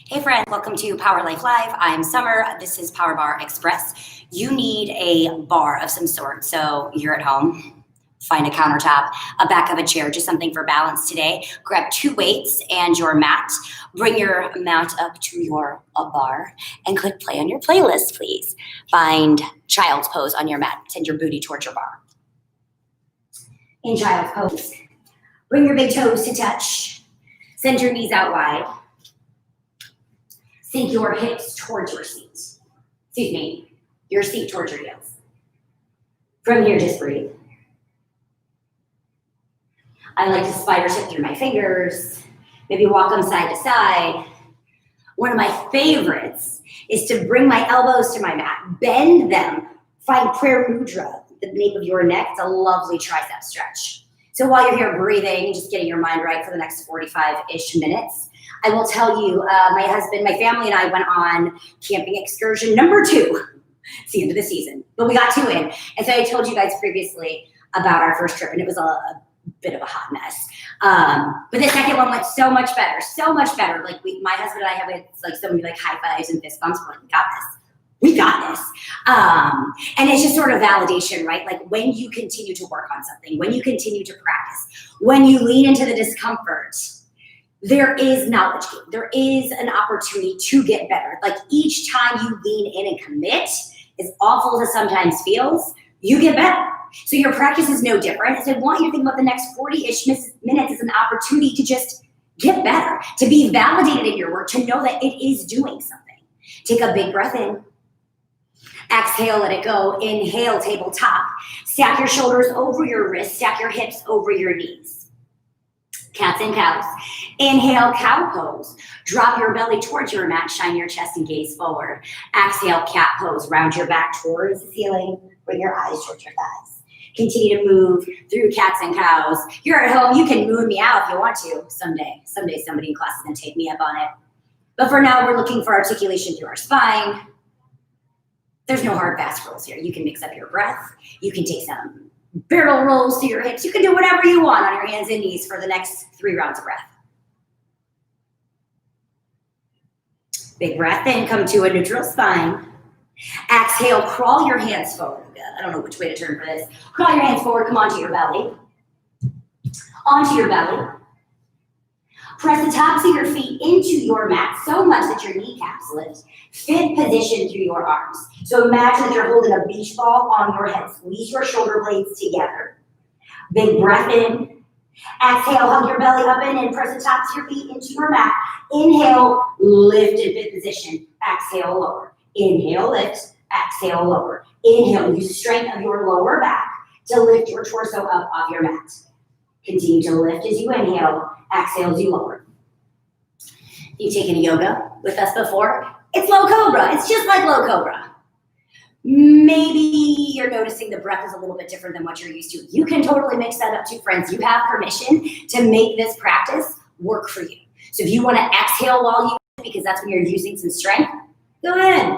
Hey friends, welcome to Power Life Live. I'm Summer. This is Power Bar Express. You need a bar of some sort. So you're at home, find a countertop, a back of a chair, just something for balance today. Grab 2 weights and your mat. Bring your mat up to your bar and click play on your playlist, please. Find child's pose on your mat. Send your booty towards your bar. In child's pose, bring your big toes to touch. Send your knees out wide. Sink your hips towards your seat. Excuse me, your seat towards your heels. From here, just breathe. I like to spider step through my fingers, maybe walk them side to side. One of my favorites is to bring my elbows to my mat, bend them, find prayer mudra, the nape of your neck. It's a lovely tricep stretch. So while you're here breathing, just getting your mind right for the next 45-ish minutes, I will tell you, my husband, my family, and I went on camping excursion number 2. It's the end of the season, but we got 2 in. And so I told you guys previously about our first trip, and it was a bit of a hot mess. But the second one went so much better, so much better. Like my husband and I have like so many like high fives and fist bumps. We're like, we got this. We got this. And it's just sort of validation, right? Like when you continue to work on something, when you continue to practice, when you lean into the discomfort, there is knowledge gain. There is an opportunity to get better. Like each time you lean in and commit, as awful as it sometimes feels, you get better. So your practice is no different. So I want you to think about the next 40-ish minutes as an opportunity to just get better, to be validated in your work, to know that it is doing something. Take a big breath in. Exhale, let it go. Inhale, tabletop. Stack your shoulders over your wrists. Stack your hips over your knees. Cats and cows. Inhale, cow pose. Drop your belly towards your mat. Shine your chest and gaze forward. Exhale, cat pose. Round your back towards the ceiling. Bring your eyes towards your thighs. Continue to move through cats and cows. You're at home. You can moon me out if you want to someday. Someday somebody in class is going to take me up on it. But for now, we're looking for articulation through our spine. There's no hard, fast rules here. You can mix up your breath. You can take some barrel rolls to your hips. You can do whatever you want on your hands and knees for the next 3 rounds of breath. Big breath in, come to a neutral spine. Exhale, crawl your hands forward. I don't know which way to turn for this. Crawl your hands forward, come onto your belly. Onto your belly. Press the tops of your feet into your mat so much that your kneecaps lift. Fit position through your arms. So imagine that you're holding a beach ball on your head. Squeeze your shoulder blades together. Big breath in. Exhale, hug your belly up in and press the tops of your feet into your mat. Inhale, lift in fit position. Exhale, lower. Inhale, lift. Exhale, lower. Inhale, use the strength of your lower back to lift your torso up off your mat. Continue to lift as you inhale. Exhale as you lower. If you've taken yoga with us before, it's low cobra. It's just like low cobra. Maybe you're noticing the breath is a little bit different than what you're used to. You can totally mix that up too, friends. You have permission to make this practice work for you. So if you want to exhale while you, because that's when you're using some strength, go ahead.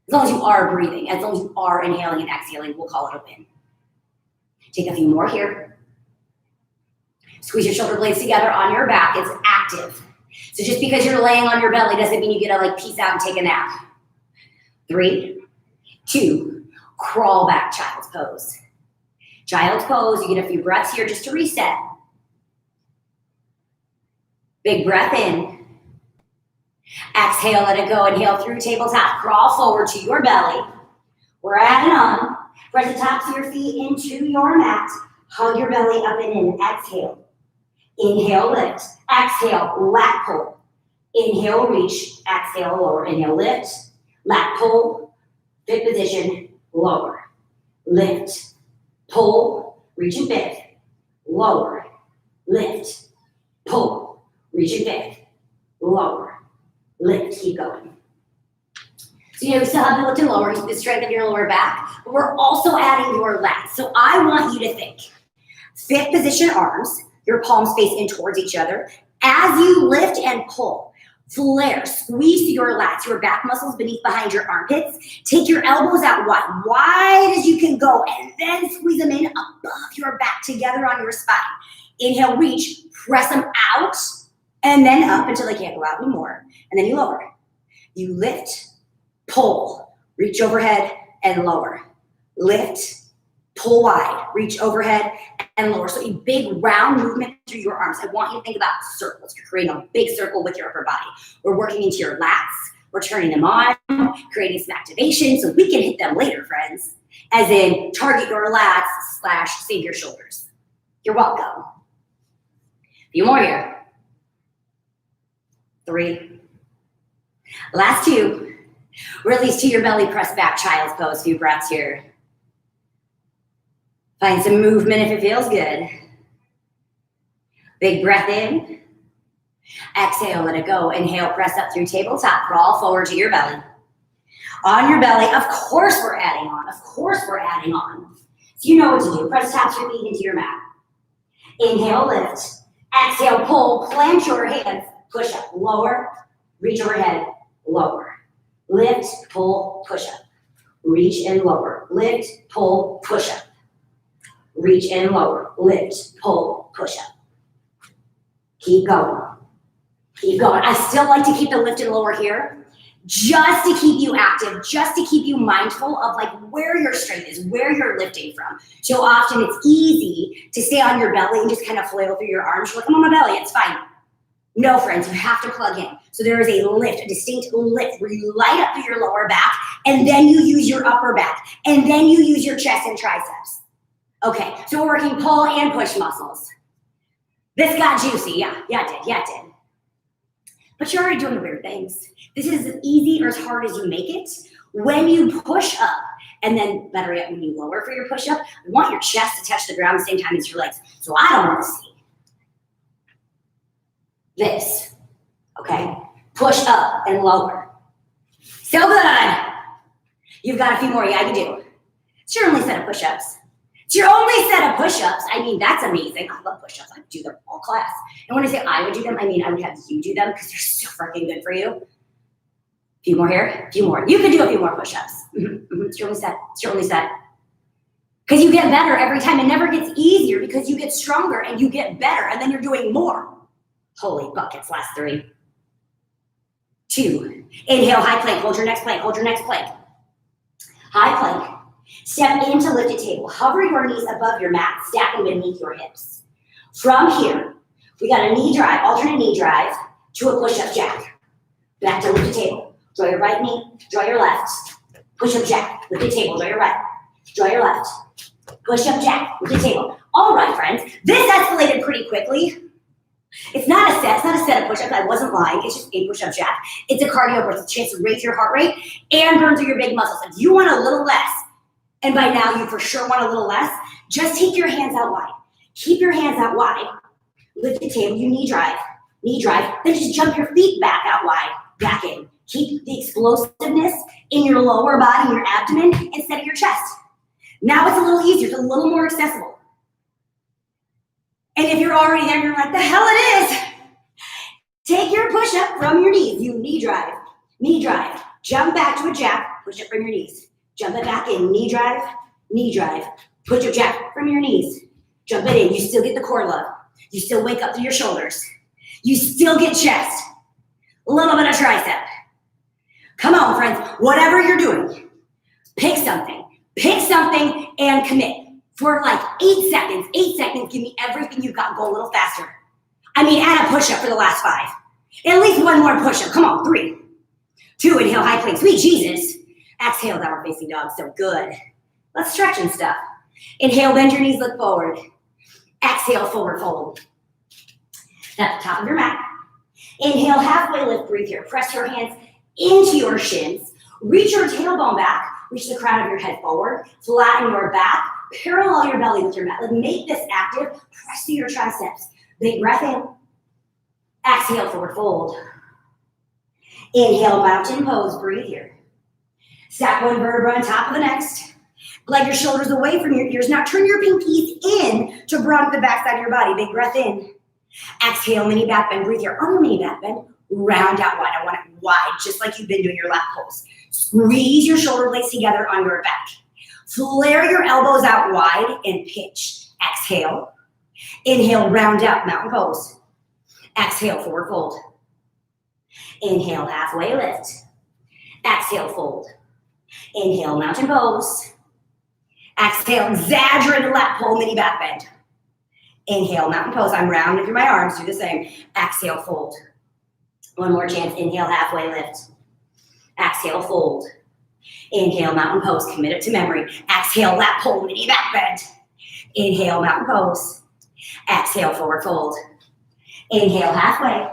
As long as you are breathing, as long as you are inhaling and exhaling, we'll call it a win. Take a few more here. Squeeze your shoulder blades together on your back. It's active. So just because you're laying on your belly doesn't mean you get to like peace out and take a nap. 3, 2, crawl back, child's pose. Child's pose, you get a few breaths here just to reset. Big breath in. Exhale, let it go. Inhale through tabletop. Crawl forward to your belly. We're adding on. Press the tops of your feet into your mat. Hug your belly up and in. Exhale. Inhale, lift. Exhale, lat pull. Inhale, reach. Exhale, lower. Inhale, lift. Lat pull. Fit position. Lower. Lift. Pull. Reach and fifth. Lower. Lift. Pull. Reach and fifth. Lower. Lift. Keep going. So we still have the lift and lower, the strength of your lower back, but we're also adding your lats. So I want you to think. Fit position arms. Your palms face in towards each other. As you lift and pull, flare, squeeze your lats, your back muscles behind your armpits. Take your elbows out wide as you can go, and then squeeze them in above your back together on your spine. Inhale, reach, press them out. And then up until they can't go out anymore. And then you lower. You lift, pull, reach overhead, and lower. Lift, pull wide, reach overhead, and lower. So a big round movement through your arms. I want you to think about circles. You're creating a big circle with your upper body. We're working into your lats. We're turning them on, creating some activation so we can hit them later, friends. As in, target your lats / save your shoulders. You're welcome. A few more here. 3. Last 2. Release to your belly, press back, child's pose. Few breaths here. Find some movement if it feels good. Big breath in. Exhale, let it go. Inhale, press up through tabletop. Crawl forward to your belly. On your belly, of course we're adding on. Of course we're adding on. So you know what to do. Press taps your feet into your mat. Inhale, lift. Exhale, pull. Plant your hands. Push up. Lower. Reach overhead. Lower. Lift, pull, push up. Reach and lower. Lift, pull, push up. Reach and lower. Lift, pull, push up. Keep going. Keep going. I still like to keep the lift and lower here, just to keep you active, just to keep you mindful of like where your strength is, where you're lifting from. So often it's easy to stay on your belly and just kind of flail through your arms. You're like, I'm on my belly, it's fine. No, friends, you have to plug in. So there is a lift, a distinct lift where you light up through your lower back, and then you use your upper back, and then you use your chest and triceps. Okay, so we're working pull and push muscles. This got juicy, yeah, it did. But you're already doing the weird things. This is as easy or as hard as you make it. When you push up, and then better yet, when you lower for your push-up, you want your chest to touch the ground at the same time as your legs. So I don't want to see this, okay? Push up and lower. So good. You've got a few more, yeah, you do. It's your only set of push-ups. It's your only set of push-ups. I mean, that's amazing. I love push-ups. I do them all class. And when I say I would do them, I mean I would have you do them because they're so freaking good for you. A few more here, a few more. You can do a few more push-ups. It's your only set. It's your only set. Because you get better every time. It never gets easier because you get stronger and you get better and then you're doing more. Holy buckets, last 3. 2. Inhale, high plank. Hold your next plank. Hold your next plank. High plank. Step into lifted table. Hover your knees above your mat, stacking beneath your hips. From here, we got a knee drive, alternate knee drive to a push-up jack. Back to lifted table. Draw your right knee, draw your left. Push-up jack, lifted table, draw your right. Draw your left. Push-up jack, lifted table. All right, friends, this escalated pretty quickly. It's not a set of push-ups. I wasn't lying. It's just a push-up jack. It's a cardio burst. It's a chance to raise your heart rate and burn through your big muscles. If you want a little less, and by now you for sure want a little less, just take your hands out wide. Keep your hands out wide. Lift the table, you knee drive, then just jump your feet back out wide, back in. Keep the explosiveness in your lower body, your abdomen, instead of your chest. Now it's a little easier, it's a little more accessible. And if you're already there, you're like, the hell it is. Take your push-up from your knees. You knee drive, jump back to a jack, push up from your knees. Jump it back in, knee drive, push-up jack from your knees. Jump it in, you still get the core love. You still wake up through your shoulders. You still get chest. A little bit of tricep. Come on, friends, whatever you're doing, pick something and commit. For like 8 seconds, give me everything you've got, go a little faster. I mean, add a push-up for the last 5. At least one more push-up, come on, 3, 2, inhale, high plank, sweet Jesus. Exhale, downward facing dog, so good. Let's stretch and stuff. Inhale, bend your knees, look forward. Exhale, forward fold. At the top of your mat. Inhale, halfway lift, breathe here. Press your hands into your shins. Reach your tailbone back. Reach the crown of your head forward. Flatten your back. Parallel your belly with your mat. Like, make this active. Press through your triceps. Big breath in. Exhale, forward fold. Inhale, mountain pose. Breathe here. Stack one vertebra on top of the next. Glide your shoulders away from your ears. Now turn your pinkies in to broaden the backside of your body. Big breath in. Exhale, mini back bend. Breathe here. On your mini back bend, round out wide. I want it wide, just like you've been doing your lat pulls. Squeeze your shoulder blades together on your back. Flare your elbows out wide and pitch. Exhale. Inhale, round out, mountain pose. Exhale, forward fold. Inhale, halfway lift. Exhale, fold. Inhale, mountain pose. Exhale, exaggerated lat pull, mini back bend. Inhale, mountain pose. I'm rounding through my arms. Do the same. Exhale, fold. One more chance. Inhale, halfway lift. Exhale, fold. Inhale, mountain pose. Commit it to memory. Exhale, lat pull, mini back bend. Inhale, mountain pose. Exhale, forward fold. Inhale, halfway.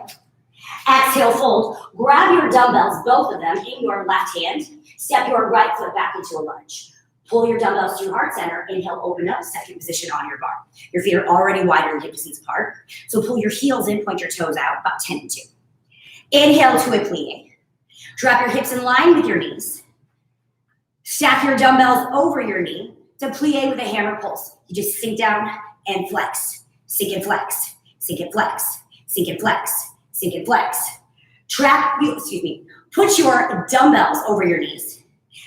Exhale, fold. Grab your dumbbells, both of them, in your left hand. Step your right foot back into a lunge. Pull your dumbbells to your heart center. Inhale, open up, second position on your bar. Your feet are already wider and hip distance apart. So pull your heels in, point your toes out, about 10 and 2. Inhale to a plie. Drop your hips in line with your knees. Stack your dumbbells over your knee to plie with a hammer pulse. You just sink down and flex. Sink and flex. Sink and flex. Sink and flex. Sink and flex. Put your dumbbells over your knees.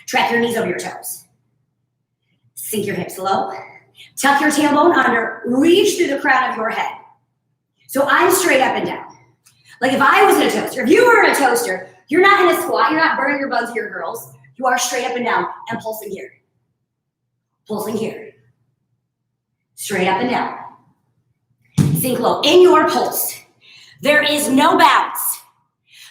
Track your knees over your toes. Sink your hips low. Tuck your tailbone under. Reach through the crown of your head. So I'm straight up and down. Like if I was in a toaster, if you were in a toaster, you're not in a squat, you're not burning your buns here, girls. You are straight up and down and pulsing here. Pulsing here. Straight up and down. Sink low. In your pulse, there is no bounce.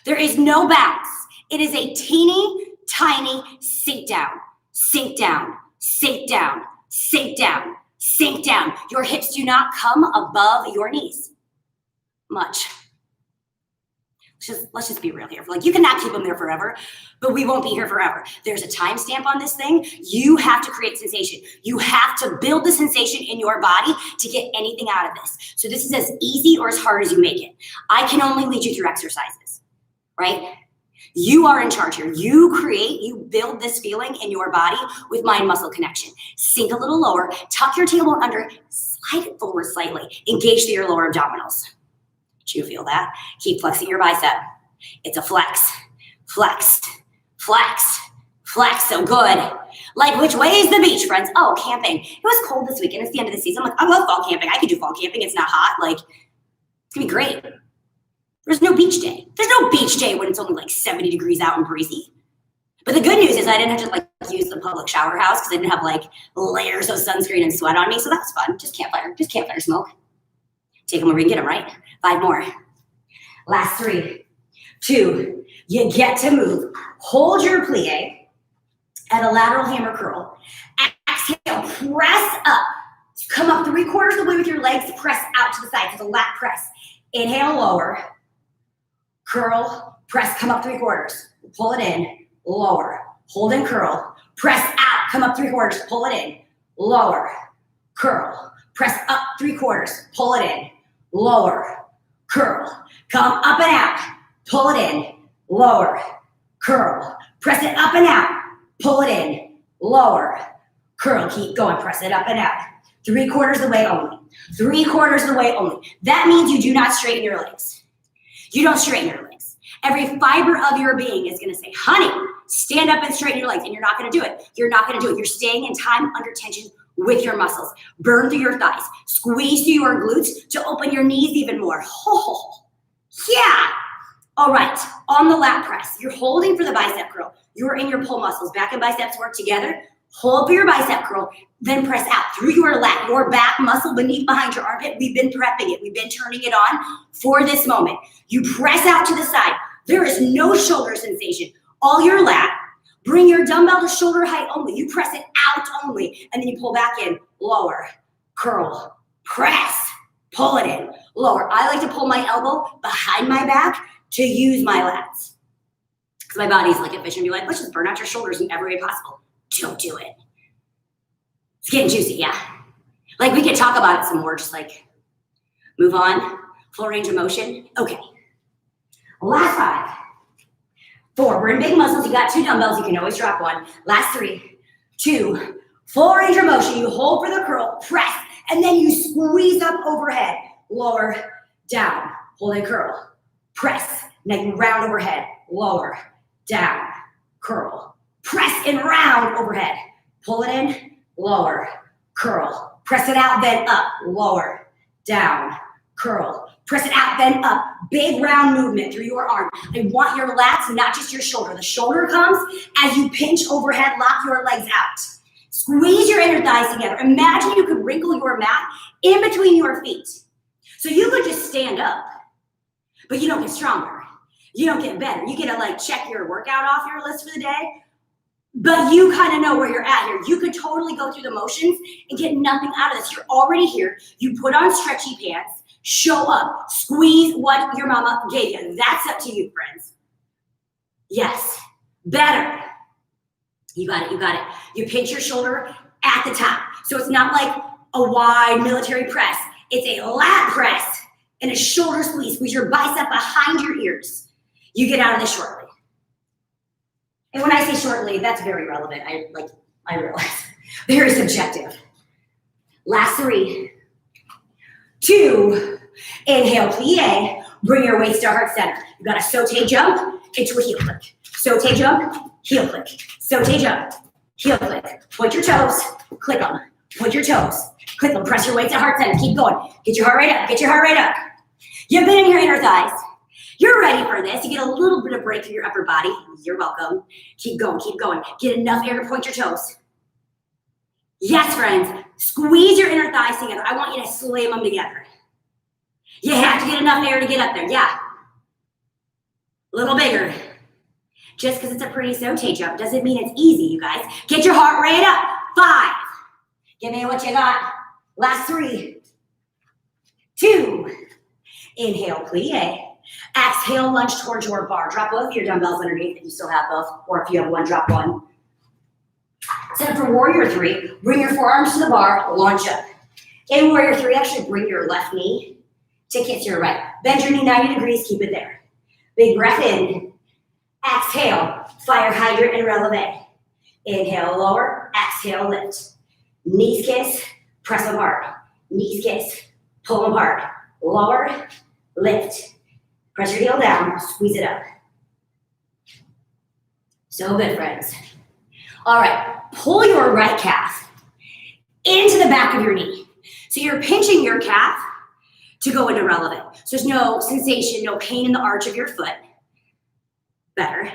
There is no bounce. It is a teeny, tiny sink down, sink down, sink down, sink down, sink down. Your hips do not come above your knees. Much. Let's just be real here. Like, you cannot keep them there forever, but we won't be here forever. There's a timestamp on this thing. You have to create sensation. You have to build the sensation in your body to get anything out of this. So this is as easy or as hard as you make it. I can only lead you through exercises, right? You are in charge here. You build this feeling in your body with mind-muscle connection. Sink a little lower, tuck your tailbone under, slide it forward slightly, engage through your lower abdominals. Do you feel that? Keep flexing your bicep. It's a flex, flex, flex, flex. So good. Like, which way is the beach, friends? Oh, camping. It was cold this weekend. It's the end of the season. I'm like, I love fall camping. I could do fall camping. It's not hot. Like, it's gonna be great. There's no beach day. There's no beach day when it's only like 70 degrees out and breezy. But the good news is I didn't have to like use the public shower house because I didn't have like layers of sunscreen and sweat on me. So that was fun. Just campfire smoke. Take them where we can get them, right? 5 more. Last 3, 2, you get to move. Hold your plie at a lateral hammer curl. Exhale, press up. Come up 3/4 of the way with your legs, press out to the side. So the lat press. Inhale, lower. Curl, press, come up 3/4. Pull it in, lower. Hold and curl. Press out, come up 3/4. Pull it in, lower. Curl. Press up 3/4. Pull it in, lower. Curl. Come up and out. Pull it in, lower. Curl. Press it up and out. Pull it in, lower. Curl. Keep going. Press it up and out. 3/4 of the way only. 3/4 of the way only. That means you do not straighten your legs. You don't straighten your legs. Every fiber of your being is going to say, honey, stand up and straighten your legs. And you're not going to do it. You're not going to do it. You're staying in time under tension with your muscles. Burn through your thighs. Squeeze through your glutes to open your knees even more. Oh, yeah. All right. On the lat press, you're holding for the bicep curl. You're in your pull muscles. Back and biceps work together. Hold for your bicep curl, then press out through your lat, your back muscle behind your armpit. We've been prepping it. We've been turning it on for this moment. You press out to the side. There is no shoulder sensation. All your lat. Bring your dumbbell to shoulder height only. You press it out only, and then you pull back in. Lower, curl, press, pull it in, lower. I like to pull my elbow behind my back to use my lats. Because my body's like a fish and be like, let's just burn out your shoulders in every way possible. Don't do it. It's getting juicy, yeah. Like, we could talk about it some more, just like move on. Full range of motion. Okay. Last 5. 4. We're in big muscles. You got 2 dumbbells. You can always drop 1. Last 3, 2. Full range of motion. You hold for the curl, press, and then you squeeze up overhead. Lower, down, hold and curl. Press, and then round overhead. Lower, down, curl. Press and round overhead. Pull it in, lower, curl. Press it out, then up, lower, down, curl. Press it out, bend up. Big round movement through your arm. I want your lats, not just your shoulder. The shoulder comes as you pinch overhead, lock your legs out. Squeeze your inner thighs together. Imagine you could wrinkle your mat in between your feet. So you could just stand up, but you don't get stronger. You don't get better. You get to like check your workout off your list for the day, but you kind of know where you're at here. You could totally go through the motions and get nothing out of this. You're already here. You put on stretchy pants. Show up, squeeze what your mama gave you. That's up to you, friends. Yes, better. You got it, you got it. You pinch your shoulder at the top. So it's not like a wide military press. It's a lat press and a shoulder squeeze. Squeeze your bicep behind your ears. You get out of this shortly. And when I say shortly, that's very relevant. I realize. Very subjective. Last 3. 2, inhale, plie, bring your waist to heart center. You got to saute jump into a heel click. Saute jump, heel click. Saute jump, heel click. Point your toes, click them. Point your toes, click them. Press your weight to heart center. Keep going. Get your heart rate up. Get your heart rate up. You've been in your inner thighs. You're ready for this. You get a little bit of break through your upper body. You're welcome. Keep going, keep going. Get enough air to point your toes. Yes, friends, squeeze your inner thighs together. I want you to slam them together. You have to get enough air to get up there, yeah. A little bigger. Just because it's a pretty saute jump doesn't mean it's easy, you guys. Get your heart rate up. 5. Give me what you got. Last 3. 2. Inhale, plie. Exhale, lunge towards your bar. Drop both of your dumbbells underneath if you still have both, or if you have one, drop one. Set up for warrior 3, bring your forearms to the bar, launch up. In warrior 3, actually bring your left knee to kiss your right. Bend your knee 90 degrees, keep it there. Big breath in. Exhale, fire hydrant and releve. Inhale, lower, exhale, lift. Knees kiss, press them hard. Knees kiss, pull them hard. Lower, lift. Press your heel down, squeeze it up. So good, friends. All right, pull your right calf into the back of your knee. So you're pinching your calf to go into releve. So there's no sensation, no pain in the arch of your foot. Better.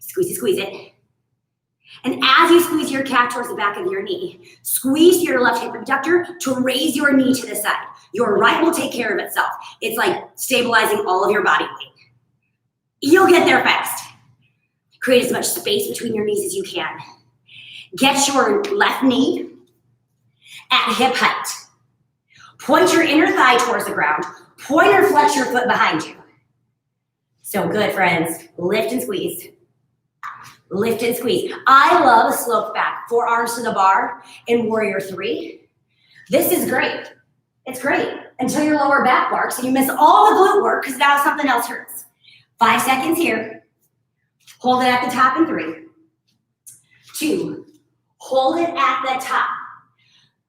Squeeze it, squeeze it. And as you squeeze your calf towards the back of your knee, squeeze your left hip abductor to raise your knee to the side. Your right will take care of itself. It's like stabilizing all of your body weight. You'll get there fast. Create as much space between your knees as you can. Get your left knee at hip height. Point your inner thigh towards the ground. Point or flex your foot behind you. So good, friends. Lift and squeeze. Lift and squeeze. I love a sloped back. Forearms to the bar in warrior 3. This is great. It's great until your lower back barks and you miss all the glute work because now something else hurts. 5 seconds here. Hold it at the top in 3. 2. Hold it at the top.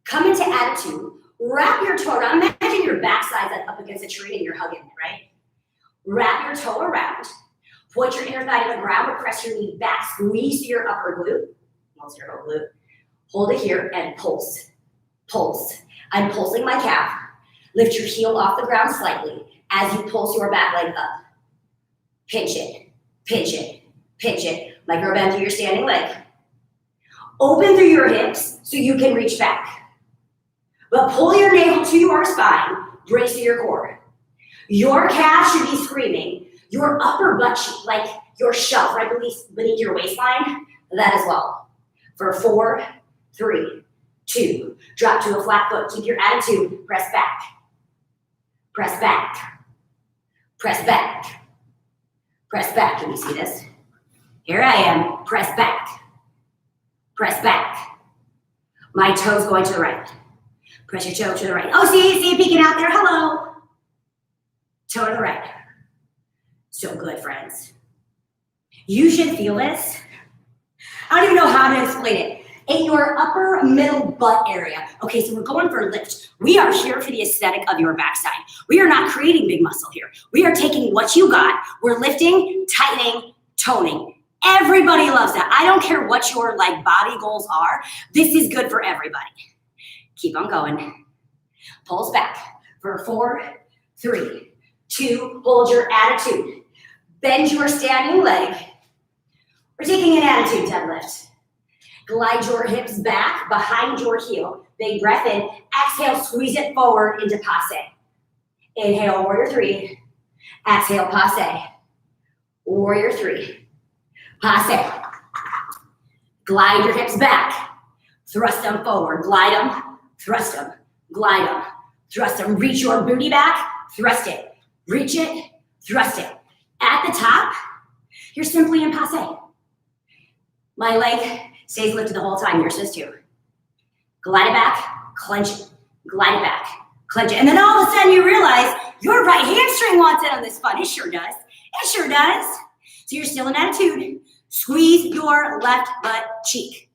Come into attitude. Wrap your toe around. Imagine your backside up against a tree and you're hugging it, right? Wrap your toe around. Point your inner thigh to the ground, but press your knee back. Squeeze your upper glute. Most your upper glute. Hold it here and pulse. Pulse. I'm pulsing my calf. Lift your heel off the ground slightly as you pulse your back leg up. Pinch it. Pinch it. Pinch it. Micro bend through your standing leg. Open through your hips so you can reach back. But pull your navel to your spine. Brace to your core. Your calf should be screaming. Your upper butt cheek, like your shelf right beneath your waistline, that as well. For 4, 3, 2. Drop to a flat foot. Keep your attitude. Press back. Press back. Press back. Press back. Can you see this? Here I am. Press back. Press back. My toes going to the right. Press your toe to the right. Oh, see it peeking out there. Hello. Toe to the right. So good, friends. You should feel this. I don't even know how to explain it. In your upper middle butt area. Okay, so we're going for a lift. We are here for the aesthetic of your backside. We are not creating big muscle here. We are taking what you got. We're lifting, tightening, toning. Everybody loves that. I don't care what your body goals are. This is good for everybody. Keep on going. Pulse back for 4, 3, 2, hold your attitude. Bend your standing leg. We're taking an attitude deadlift. Glide your hips back behind your heel. Big breath in. Exhale, squeeze it forward into passe. Inhale, warrior 3. Exhale, passe. Warrior 3. Passe. Glide your hips back. Thrust them forward. Glide them. Thrust them. Glide them. Thrust them. Reach your booty back. Thrust it. Reach it. Thrust it. At the top, you're simply in passe. My leg stays lifted the whole time. Yours does too. Glide it back. Clench it. Glide it back. Clench it. And then all of a sudden you realize your right hamstring wants in on this fun. It sure does. It sure does. So you're still in attitude. Squeeze your left butt cheek.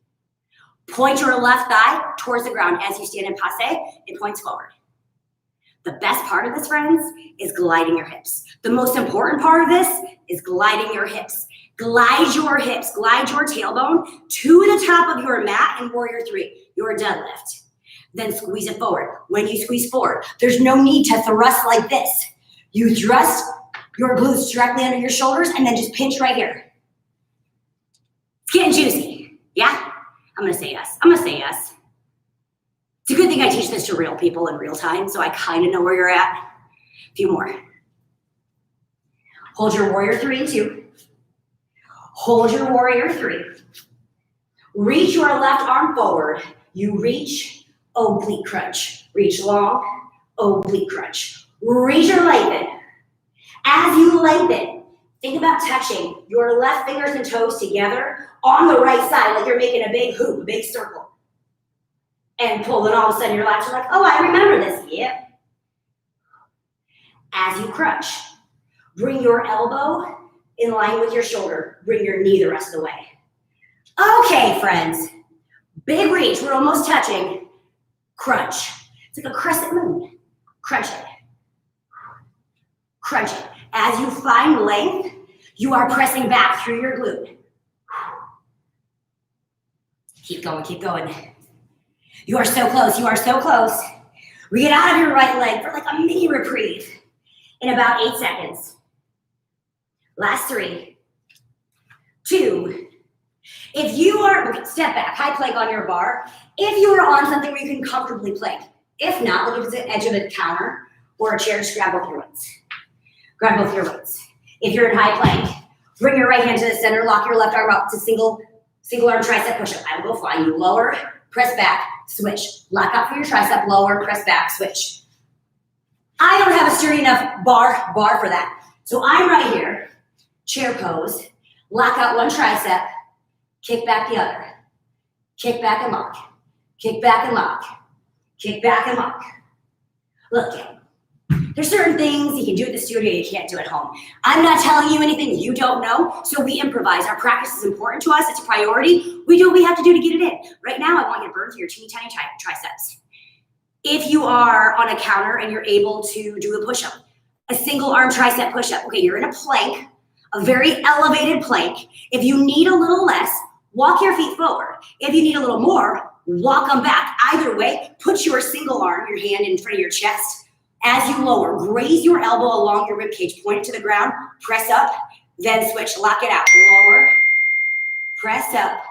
Point your left thigh towards the ground as you stand in passe. It points forward. The best part of this, friends, is gliding your hips. The most important part of this is gliding your hips. Glide your hips, glide your tailbone to the top of your mat in warrior 3, your deadlift. Then squeeze it forward. When you squeeze forward, there's no need to thrust like this. You thrust your glutes directly under your shoulders and then just pinch right here. It's getting juicy. Yeah? I'm gonna say yes. I'm gonna say yes. It's a good thing I teach this to real people in real time, so I kind of know where you're at. A few more. Hold your warrior 3, 2. Hold your warrior 3. Reach your left arm forward. You reach, oblique crunch. Reach long, oblique crunch. Reach or lengthen. As you lengthen, think about touching your left fingers and toes together on the right side, like you're making a big hoop, a big circle. And pull, and all of a sudden your lats are like, oh, I remember this. Yep. As you crunch, bring your elbow in line with your shoulder. Bring your knee the rest of the way. Okay, friends. Big reach. We're almost touching. Crunch. It's like a crescent moon. Crunch it. Crunch it. As you find length, you are pressing back through your glute. Keep going, keep going. You are so close, you are so close. We get out of your right leg for like a mini reprieve in about 8 seconds. Last 3, 2. If you are, step back, high plank on your bar. If you are on something where you can comfortably plank. If not, look at the edge of a counter or a chair, just grab both your weights. Grab both your weights. If you're in high plank, bring your right hand to the center, lock your left arm up to single arm tricep push-up. I will go fly. You lower, press back, switch. Lock up for your tricep, lower, press back, switch. I don't have a sturdy enough bar for that. So I'm right here, chair pose, lock out one tricep, kick back the other. Kick back and lock. Kick back and lock. Kick back and lock. Look, there's certain things you can do at the studio you can't do at home. I'm not telling you anything you don't know, so we improvise. Our practice is important to us. It's a priority. We do what we have to do to get it in. Right now, I want you to burn through your teeny tiny triceps. If you are on a counter and you're able to do a push-up, a single arm tricep push-up. Okay, you're in a plank, a very elevated plank. If you need a little less, walk your feet forward. If you need a little more, walk them back. Either way, put your single arm, your hand in front of your chest. As you lower, graze your elbow along your ribcage, point it to the ground, press up, then switch, lock it out. Lower, press up,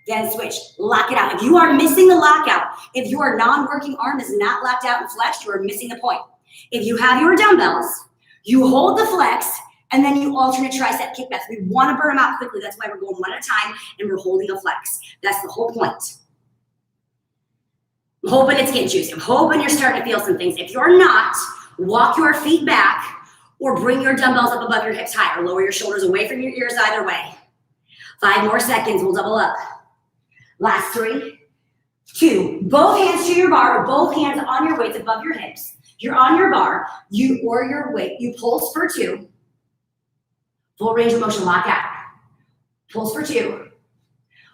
then switch, lock it out. If you are missing the lockout, if your non-working arm is not locked out and flexed, you are missing the point. If you have your dumbbells, you hold the flex, and then you alternate tricep kickbacks. We want to burn them out quickly. That's why we're going one at a time, and we're holding a flex. That's the whole point. I'm hoping it's getting juicy. I'm hoping you're starting to feel some things. If you're not, walk your feet back or bring your dumbbells up above your hips higher. Lower your shoulders away from your ears either way. 5 more seconds. We'll double up. Last 3, 2. Both hands to your bar or both hands on your weights above your hips. You're on your bar, or your weight. You pulse for 2. Full range of motion, lock out. Pulse for 2.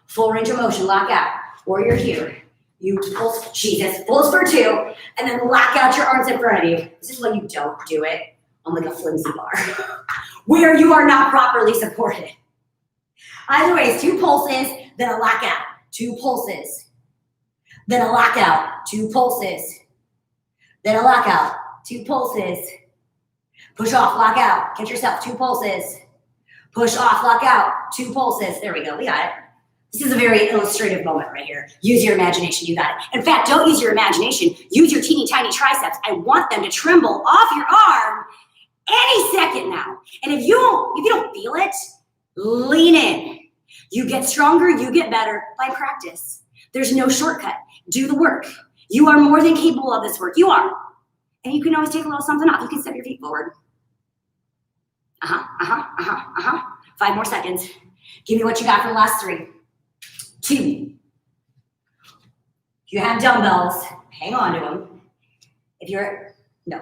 Full range of motion, lock out. Or you're here. You pulse, Jesus, pulse for 2, and then lock out your arms in front of you. This is when you don't do it on like a flimsy bar, where you are not properly supported. Either way, it's 2 pulses, then a lockout. 2 pulses, then a lockout. 2 pulses, then a lockout. 2 pulses. Push off, lock out. Get yourself 2 pulses. Push off, lock out, 2 pulses. There we go, we got it. This is a very illustrative moment right here. Use your imagination, you got it. In fact, don't use your imagination, use your teeny tiny triceps. I want them to tremble off your arm any second now. And if you don't feel it, lean in. You get stronger, you get better by practice. There's no shortcut. Do the work. You are more than capable of this work. You are. And you can always take a little something off. You can step your feet forward. 5 more seconds. Give me what you got for the last 3, 2. If you have dumbbells, hang on to them.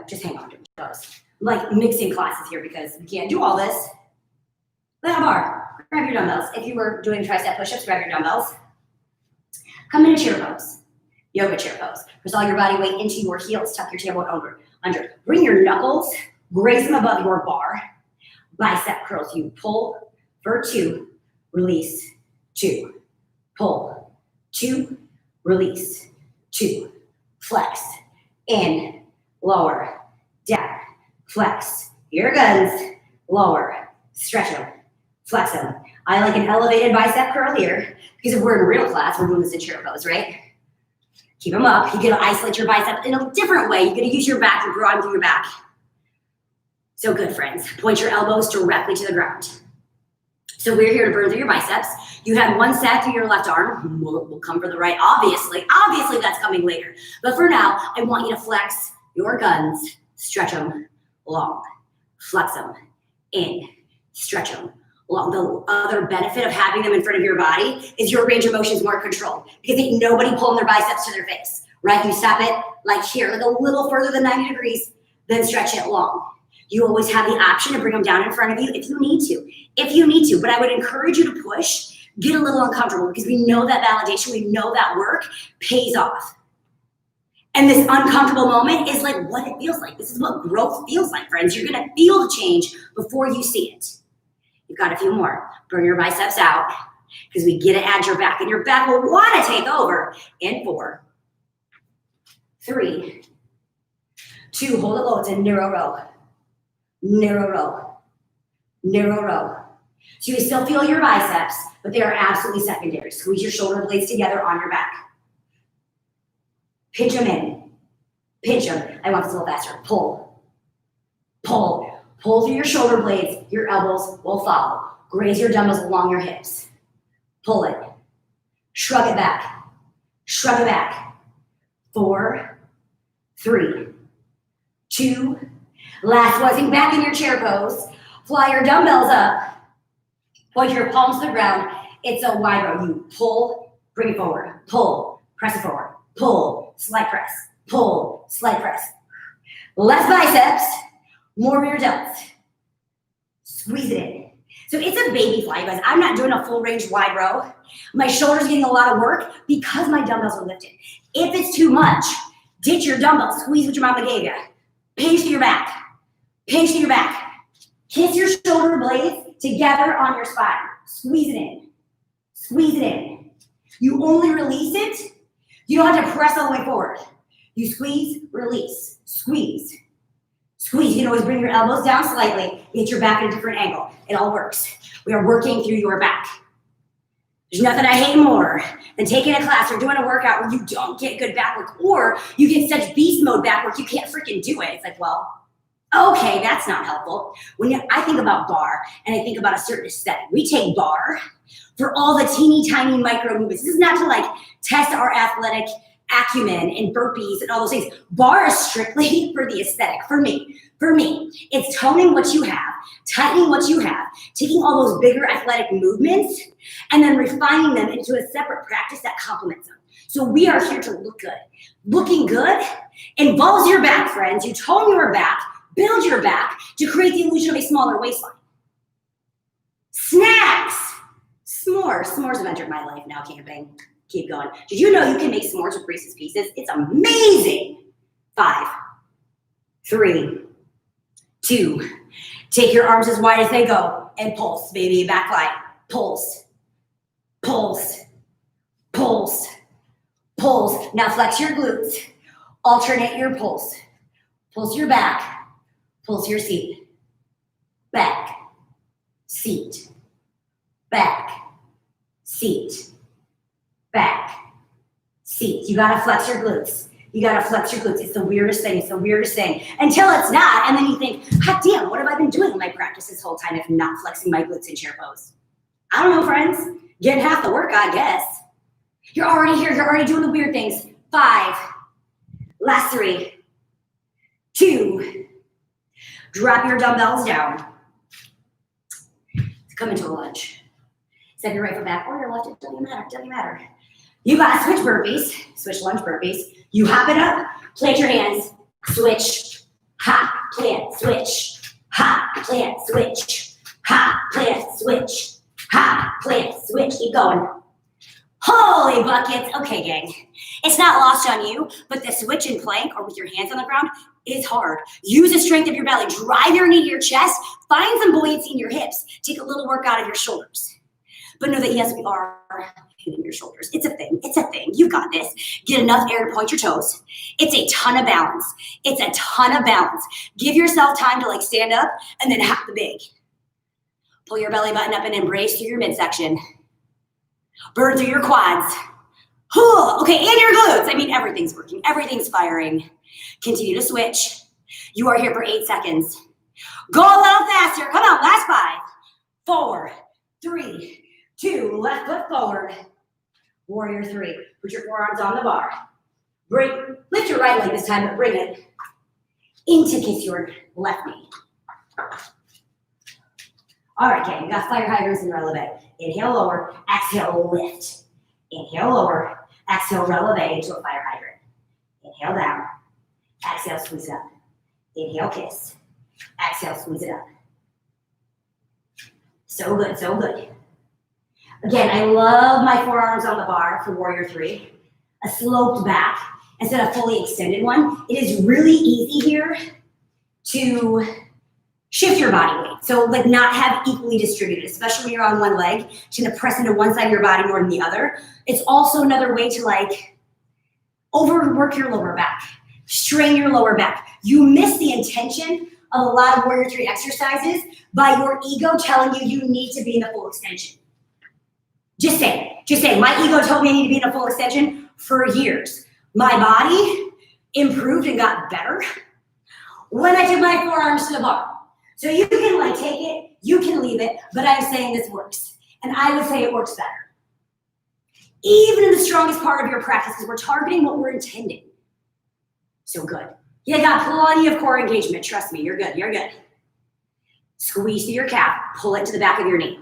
Just hang on to them. I'm like mixing classes here because we can't do all this. Lay on a bar, grab your dumbbells. If you were doing tricep push-ups, grab your dumbbells. Come into chair pose, yoga chair pose. Press all your body weight into your heels, tuck your tailbone under. Bring your knuckles, raise them above your bar. Bicep curls, you pull for 2, release, 2, pull, 2, release, 2, flex, in, lower, down, flex, your guns, lower, stretch them, flex them. I like an elevated bicep curl here because if we're in a real class, we're doing this in chair pose, right? Keep them up. You get to isolate your bicep in a different way. You're going to use your back and grow through your back. So good, friends. Point your elbows directly to the ground. So we're here to burn through your biceps. You had 1 set through your left arm. We'll come for the right, obviously. Obviously, that's coming later. But for now, I want you to flex your guns. Stretch them long. Flex them in. Stretch them long. The other benefit of having them in front of your body is your range of motion is more controlled because ain't nobody pulling their biceps to their face, right? You stop it like here, like a little further than 90 degrees, then stretch it long. You always have the option to bring them down in front of you if you need to. But I would encourage you to push, get a little uncomfortable because we know that validation, we know that work pays off. And this uncomfortable moment is like what it feels like. This is what growth feels like, friends. You're gonna feel the change before you see it. You've got a few more. Burn your biceps out because we get to add your back and your back will wanna take over in 4, 3, 2, hold it low, it's a narrow row. Narrow row, narrow row. So you still feel your biceps, but they are absolutely secondary. Squeeze your shoulder blades together on your back. Pinch them in, pinch them. I want this a little faster. Pull, pull, pull through your shoulder blades. Your elbows will follow. Graze your dumbbells along your hips. Pull it, shrug it back, shrug it back. 4, 3, 2, last one, sink back in your chair pose. Fly your dumbbells up. Point your palms to the ground. It's a wide row. You pull, bring it forward. Pull, press it forward. Pull, slight press. Pull, slight press. Less biceps, more rear delts. Squeeze it in. So it's a baby fly, you guys. I'm not doing a full range wide row. My shoulder's getting a lot of work because my dumbbells are lifted. If it's too much, ditch your dumbbells. Squeeze what your mama gave you. Pinch to your back. Pinch to your back. Kiss your shoulder blades together on your spine. Squeeze it in. Squeeze it in. You only release it. You don't have to press all the way forward. You squeeze, release, squeeze, squeeze. You can always bring your elbows down slightly. Get your back at a different angle. It all works. We are working through your back. There's nothing I hate more than taking a class or doing a workout where you don't get good back work or you get such beast mode back work you can't freaking do it. It's like, well, okay, that's not helpful. I think about Barre and I think about a certain aesthetic. We take Barre for all the teeny tiny micro movements. This is not to like test our athletic acumen and burpees and all those things. Barre is strictly for the aesthetic, for me. For me, it's toning what you have, tightening what you have, taking all those bigger athletic movements and then refining them into a separate practice that complements them. So we are here to look good. Looking good involves your back, friends. You tone your back, build your back to create the illusion of a smaller waistline. Snacks. S'mores. S'mores have entered my life now, camping. Keep going. Did you know you can make s'mores with Reese's Pieces? It's amazing. 5, 3, 2. Take your arms as wide as they go and pulse, baby. Back line. Pulse. Pulse. Pulse. Pulse. Now flex your glutes. Alternate your pulse. Pulse your back. Pulse your seat. seat, back, seat, back, seat. You gotta flex your glutes. You gotta flex your glutes. It's the weirdest thing. It's the weirdest thing. Until it's not, and then you think, God damn, what have I been doing in my practice this whole time if not flexing my glutes in chair pose? I don't know, friends. Getting half the work, I guess. You're already here. You're already doing the weird things. 5. Last 3. 2. Drop your dumbbells down. Come into a lunge. Step your right foot back or your left. It doesn't matter. It doesn't matter. You gotta switch burpees. Switch lunge burpees. You hop it up. Plant your hands. Switch. Hop. Plant. Switch. Hop. Plant. Switch. Hop. Plant. Switch. Hop. Plant. Switch. Keep going. Holy buckets. Okay, gang. It's not lost on you, but the switch in plank or with your hands on the ground is hard. Use the strength of your belly. Drive your knee to your chest. Find some buoyancy in your hips. Take a little work out of your shoulders. But know that, yes, we are hitting your shoulders. It's a thing. It's a thing. You got this. Get enough air to point your toes. It's a ton of balance. It's a ton of balance. Give yourself time to stand up and then hop the big. Pull your belly button up and embrace through your midsection. Burn through your quads. Okay, and your glutes. I mean, everything's working. Everything's firing. Continue to switch. You are here for 8 seconds. Go a little faster. Come on, last 5, 4, 3, 2, left foot forward. Warrior 3. Put your forearms on the bar. Lift your right leg this time, but bring it in to kiss your left knee. All right, okay, you got fire hydrants and releve. Inhale, lower, exhale, lift. Inhale, lower, exhale, releve into a fire hydrant. Inhale down, exhale, squeeze it up. Inhale, kiss. Exhale, squeeze it up. So good, so good. Again, I love my forearms on the bar for Warrior 3. A sloped back instead of a fully extended one. It is really easy here to shift your body weight. So not have equally distributed, especially when you're on one leg, to press into one side of your body more than the other. It's also another way to overwork your lower back, strain your lower back. You miss the intention of a lot of Warrior 3 exercises by your ego telling you need to be in the full extension. Just saying, my ego told me I need to be in a full extension for years. My body improved and got better when I took my forearms to the bar. So you can take it, you can leave it, but I'm saying this works. And I would say it works better. Even in the strongest part of your practices, we're targeting what we're intending. So good. You got plenty of core engagement. Trust me, you're good, you're good. Squeeze through your calf, pull it to the back of your knee.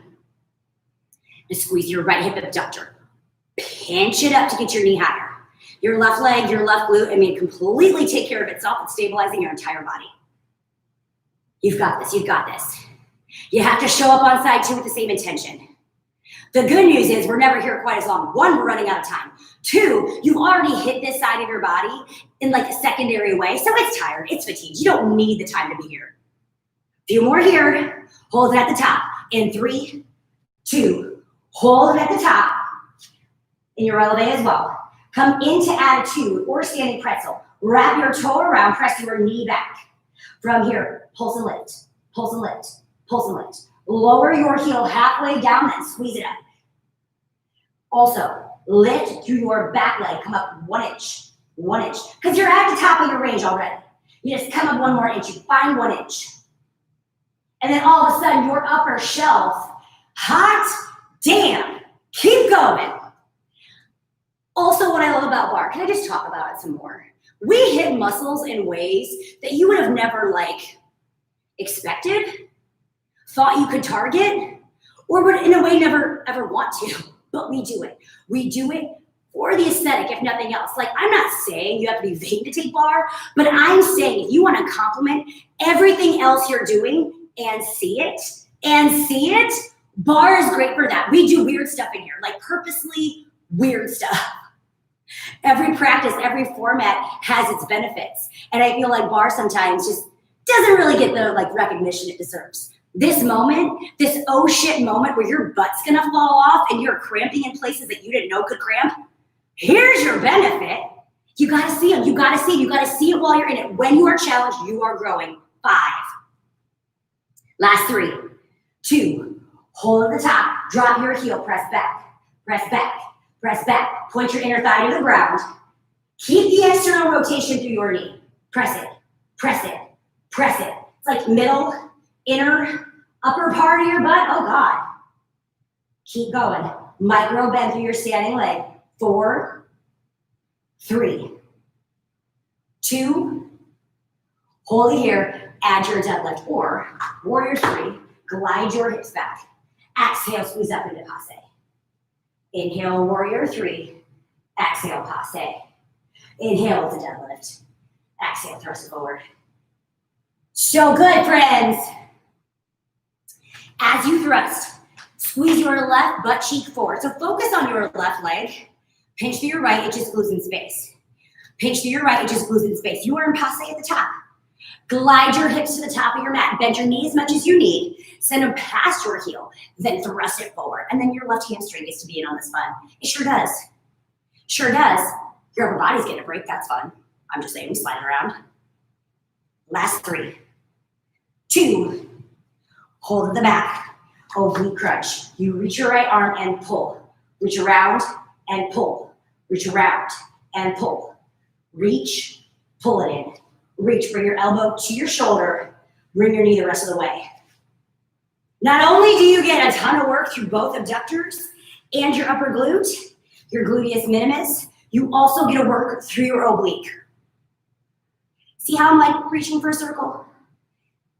And squeeze your right hip abductor. Pinch it up to get your knee higher. Your left leg, your left glute, completely take care of itself. It's stabilizing your entire body. You've got this, you've got this. You have to show up on side 2 with the same intention. The good news is we're never here quite as long. 1, we're running out of time. 2, you've already hit this side of your body in a secondary way, so it's tired, it's fatigued. You don't need the time to be here. Few more here. Hold it at the top. In 3, 2, hold it at the top. In your releve as well. Come into attitude or standing pretzel. Wrap your toe around, press your knee back. From here, pulse and lift, pulse and lift, pulse and lift. Lower your heel halfway down, then squeeze it up. Also, lift through your back leg. Come up 1 inch, 1 inch. Because you're at the top of your range already. You just come up 1 more inch. You find 1 inch. And then all of a sudden, your upper shelf, hot damn. Keep going. Also, what I love about bar, can I just talk about it some more? We hit muscles in ways that you would have never expected, thought you could target, or would in a way never ever want to, but we do it. We do it for the aesthetic, if nothing else. I'm not saying you have to be vain to take bar, but I'm saying if you want to complement everything else you're doing and see it, bar is great for that. We do weird stuff in here, purposely weird stuff. Every practice, every format has its benefits. And I feel like bar sometimes just doesn't really get the recognition it deserves. This moment, this oh shit moment where your butt's gonna fall off and you're cramping in places that you didn't know could cramp, here's your benefit. You gotta see them, you gotta see it while you're in it. When you are challenged, you are growing. 5. Last 3, 2, Hold at the top, drop your heel, press back, press back, press back. Point your inner thigh to the ground. Keep the external rotation through your knee. Press it, press it, press it. It's like middle, inner, upper part of your butt. Oh God. Keep going. Micro bend through your standing leg. 4, 3, 2, hold it here, add your deadlift, or warrior 3, glide your hips back. Exhale, squeeze up into passe. Inhale, warrior 3, exhale, passe. Inhale to deadlift. Exhale, thrust it forward. So good, friends. As you thrust, squeeze your left butt cheek forward. So focus on your left leg. Pinch through your right, it just glues in space. Pinch through your right, it just glues in space. You are in passe at the top. Glide your hips to the top of your mat. Bend your knee as much as you need. Send them past your heel. Then thrust it forward. And then your left hamstring gets to be in on this fun. It sure does. Sure does. Your upper body's getting a break. That's fun. I'm just saying, we slide around. Last 3, 2, hold at the back. Oblique crunch. You reach your right arm and pull. Reach around and pull. Reach around and pull. Reach, pull it in. Reach, bring your elbow to your shoulder. Bring your knee the rest of the way. Not only do you get a ton of work through both abductors and your upper glute, your gluteus minimus, you also get to work through your oblique. See how I'm like reaching for a circle?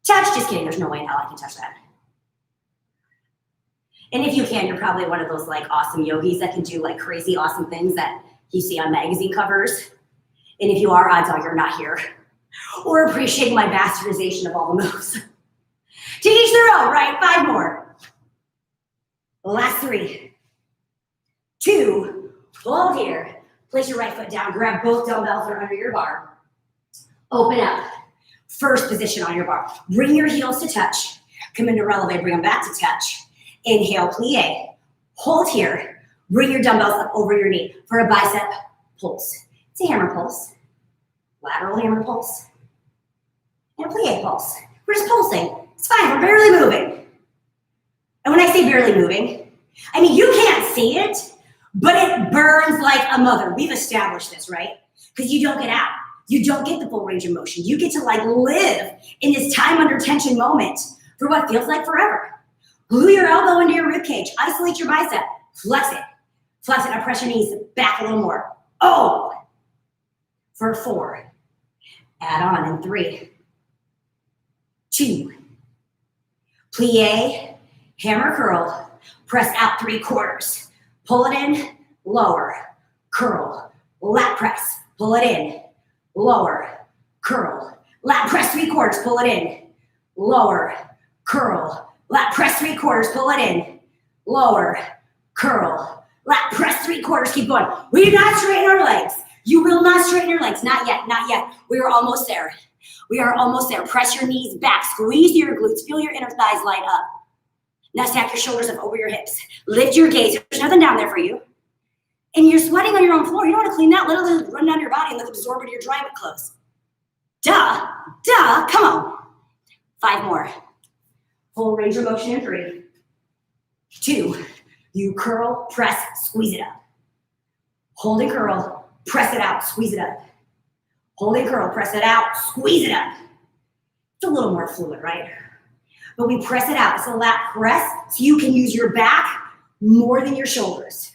Touch, just kidding, there's no way in hell I can touch that. And if you can, you're probably one of those like awesome yogis that can do like crazy awesome things that you see on magazine covers. And if you are, odds are you're not here. Or appreciating my bastardization of all the moves. To each their own, right? 5 more. Last 3, 2, hold here. Place your right foot down, grab both dumbbells that are under your bar. Open up. First position on your bar. Bring your heels to touch. Come into releve, bring them back to touch. Inhale, plie. Hold here. Bring your dumbbells up over your knee for a bicep pulse. It's a hammer pulse. Lateral hammer pulse. And a plie pulse. We're just pulsing. It's fine, we're barely moving. And when I say barely moving, I mean you can't see it, but it burns like a mother. We've established this, right? Because you don't get out. You don't get the full range of motion. You get to like live in this time under tension moment for what feels like forever. Glue your elbow into your rib cage. Isolate your bicep. Flex it. Flex it. Now press your knees back a little more. Oh! For 4. Add on in 3, 2. Plie, hammer curl. Press out 3/4. Pull it in, lower, curl. Lat press. Pull it in, lower, curl. Lat press 3/4. Pull it in, lower, curl. Lat press 3/4, pull it in. Lower, curl. Lat press 3/4, keep going. We do not straighten our legs. You will not straighten your legs, not yet, not yet. We are almost there. We are almost there. Press your knees back, squeeze your glutes, feel your inner thighs light up. Now stack your shoulders up over your hips. Lift your gaze, there's nothing down there for you. And you're sweating on your own floor. You don't want to clean that, literally run down your body and let it absorb into your dry clothes. Duh, come on. 5 more. Full range of motion in 3, 2. You curl, press, squeeze it up. Hold and curl, press it out, squeeze it up. Hold and curl, press it out, squeeze it up. It's a little more fluid, right? But we press it out. It's a lat press, so you can use your back more than your shoulders.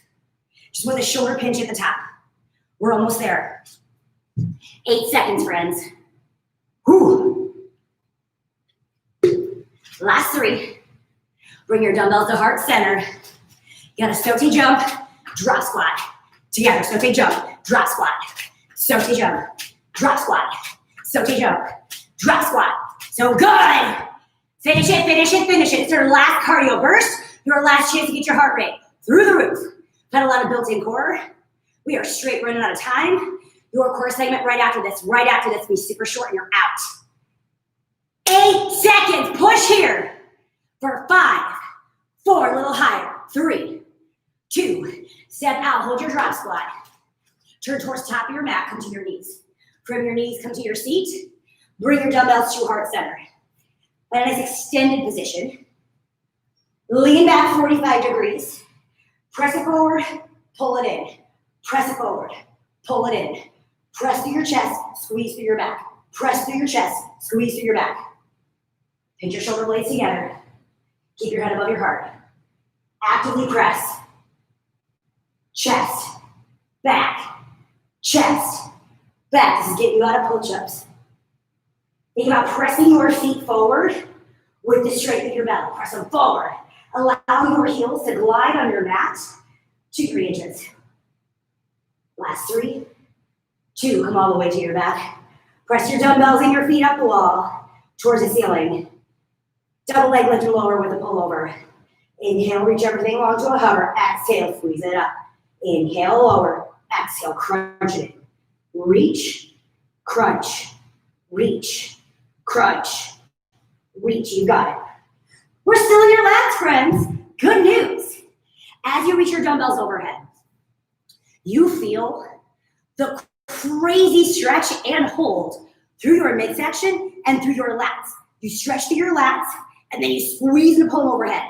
Just with a shoulder pinch at the top. We're almost there. 8 seconds, friends. Whew. Last 3. Bring your dumbbells to heart center. You got a sauté jump, drop squat. Together, sauté jump, drop squat. Sauté jump, drop squat. Sauté jump, drop squat. So good. Finish it, finish it, finish it. It's your last cardio burst. Your last chance to get your heart rate through the roof. Got a lot of built-in core. We are straight running out of time. Your core segment right after this be super short and you're out. 8 seconds, push here for 5, 4, a little higher, 3, 2, step out, hold your drop squat. Turn towards the top of your mat, come to your knees. From your knees, come to your seat. Bring your dumbbells to heart center. And a nice extended position. Lean back 45 degrees. Press it forward, pull it in. Press it forward, pull it in. Press through your chest, squeeze through your back. Press through your chest, squeeze through your back. Pinch your shoulder blades together. Keep your head above your heart. Actively press. Chest, back, chest, back. This is getting you out of push-ups. Think about pressing your feet forward with the strength of your belly. Press them forward. Allow your heels to glide on your mat 2-3 inches. Last 3, 2, come all the way to your back. Press your dumbbells and your feet up the wall towards the ceiling. Double leg lift or lower with a pullover. Inhale, reach everything onto a hover. Exhale, squeeze it up. Inhale, lower. Exhale, crunch it in. Reach, crunch, reach, crunch, reach. You got it. We're still in your lats, friends. Good news. As you reach your dumbbells overhead, you feel the crazy stretch and hold through your midsection and through your lats. You stretch through your lats, and then you squeeze and pull overhead.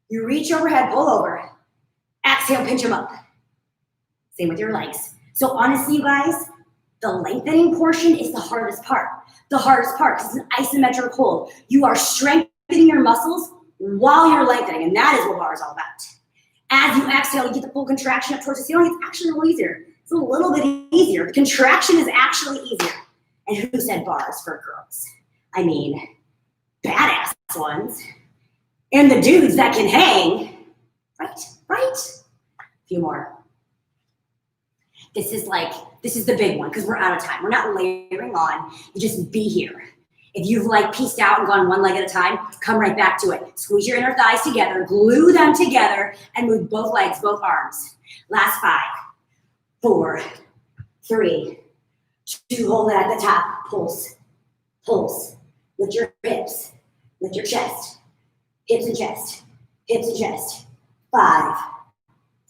You reach overhead, pull over. Exhale, pinch them up. Same with your legs. So honestly, you guys, the lengthening portion is the hardest part. The hardest part, because it's an isometric hold. You are strengthening your muscles while you're lengthening, and that is what barre is all about. As you exhale, you get the full contraction up towards the ceiling. It's actually a little easier. It's a little bit easier. The contraction is actually easier. And who said barre is for girls? I mean, badass ones. And the dudes that can hang. Right? A few more. This is the big one because we're out of time. We're not layering on. You just be here. If you've pieced out and gone one leg at a time, come right back to it. Squeeze your inner thighs together, glue them together, and move both legs, both arms. Last 5, 4, 3, 2, hold it at the top. Pulse. Lift your hips, lift your chest. Hips and chest, hips and chest. 5,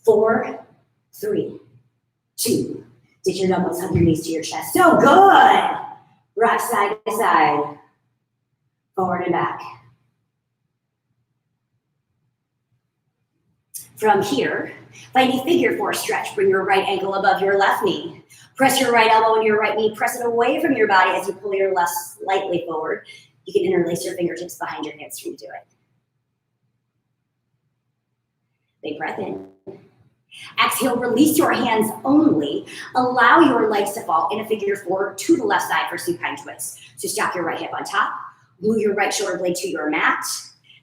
4, 3, 2. Take your dumbbells, hug your knees to your chest. So good. Rock side to side, forward and back. From here, find a figure 4 stretch. Bring your right ankle above your left knee. Press your right elbow into your right knee. Press it away from your body as you pull your left slightly forward. You can interlace your fingertips behind your hamstring to do it. Big breath in. Exhale, release your hands only. Allow your legs to fall in a figure 4 to the left side for supine twist. So stack your right hip on top, glue your right shoulder blade to your mat.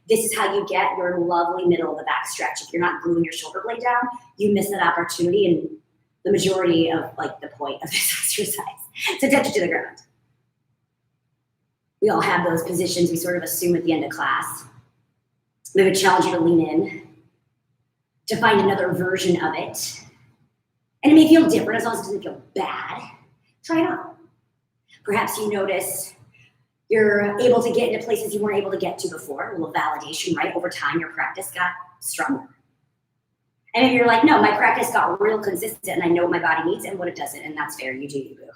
This is how you get your lovely middle of the back stretch. If you're not gluing your shoulder blade down, you miss that opportunity and the majority of the point of this exercise. So touch it to the ground. We all have those positions we sort of assume at the end of class. We would challenge you to lean in, to find another version of it. And it may feel different as long as it doesn't feel bad. Try it on. Perhaps you notice you're able to get into places you weren't able to get to before. A little validation, right? Over time, your practice got stronger. And if you're like, no, my practice got real consistent and I know what my body needs and what it doesn't, and that's fair, you do you, boo.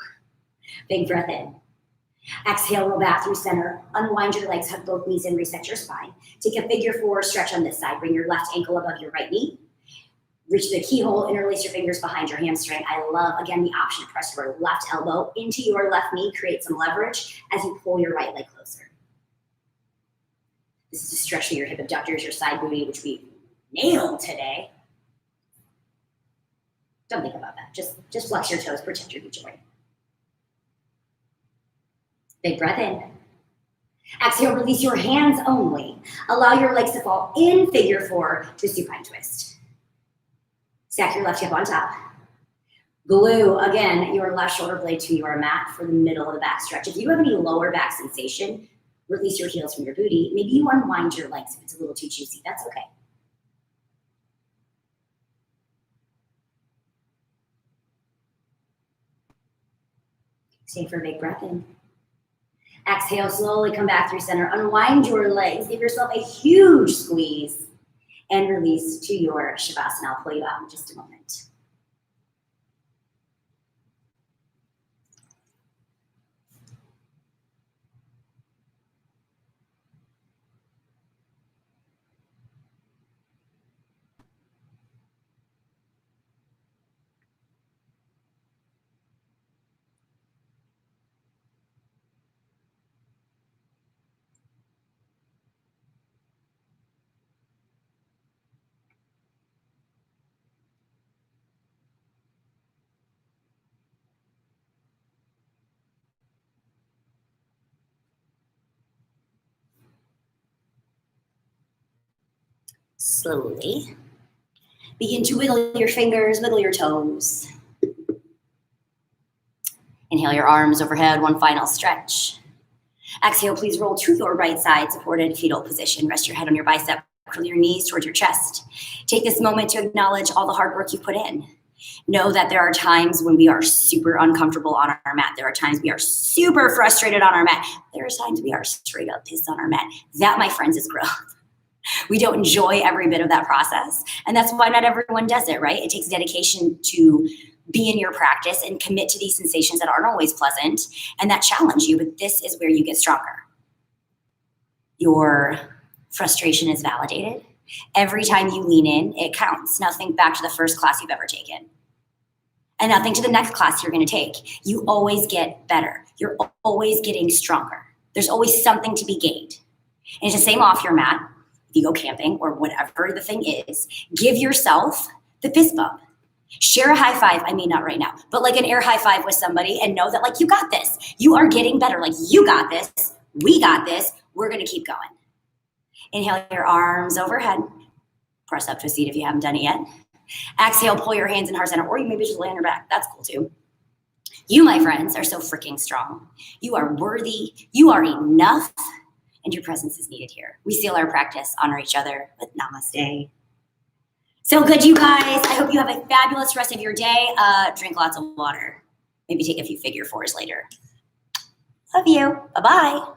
Big breath in. Exhale, roll back through center. Unwind your legs, hug both knees, and reset your spine. Take a figure 4 stretch on this side. Bring your left ankle above your right knee. Reach the keyhole, interlace your fingers behind your hamstring. I love, again, the option to press your left elbow into your left knee, create some leverage as you pull your right leg closer. This is a stretch of your hip abductors, your side booty, which we nailed today. Don't think about that. Just flex your toes, protect your joint. Big breath in. Exhale, release your hands only. Allow your legs to fall in figure 4 to supine twist. Stack your left hip on top. Glue, again, your left shoulder blade to your mat for the middle of the back stretch. If you have any lower back sensation, release your heels from your booty. Maybe you unwind your legs if it's a little too juicy. That's okay. Stay for a big breath in. Exhale, slowly come back through center. Unwind your legs. Give yourself a huge squeeze and release to your Shavasana. I'll pull you out in just a moment. Slowly. Begin to wiggle your fingers, wiggle your toes. Inhale your arms overhead, one final stretch. Exhale, please roll to your right side, supported fetal position. Rest your head on your bicep, curl your knees towards your chest. Take this moment to acknowledge all the hard work you put in. Know that there are times when we are super uncomfortable on our mat. There are times we are super frustrated on our mat. There are times we are straight up pissed on our mat. That, my friends, is growth. We don't enjoy every bit of that process. And that's why not everyone does it, right? It takes dedication to be in your practice and commit to these sensations that aren't always pleasant and that challenge you, but this is where you get stronger. Your frustration is validated. Every time you lean in, it counts. Now think back to the first class you've ever taken. And now think to the next class you're gonna take. You always get better. You're always getting stronger. There's always something to be gained. And it's the same off your mat. If you go camping or whatever the thing is, give yourself the fist bump. Share a high five. I mean, not right now, but like an air high five with somebody and know that like, you got this. You are getting better. Like, you got this. We got this. We're going to keep going. Inhale your arms overhead. Press up to a seat if you haven't done it yet. Exhale, pull your hands in heart center, or you maybe just lay on your back. That's cool too. You, my friends, are so freaking strong. You are worthy. You are enough. And your presence is needed here. We seal our practice, honor each other with namaste. So good, you guys. I hope you have a fabulous rest of your day. Drink lots of water. Maybe take a few figure fours later. Love you. Bye-bye.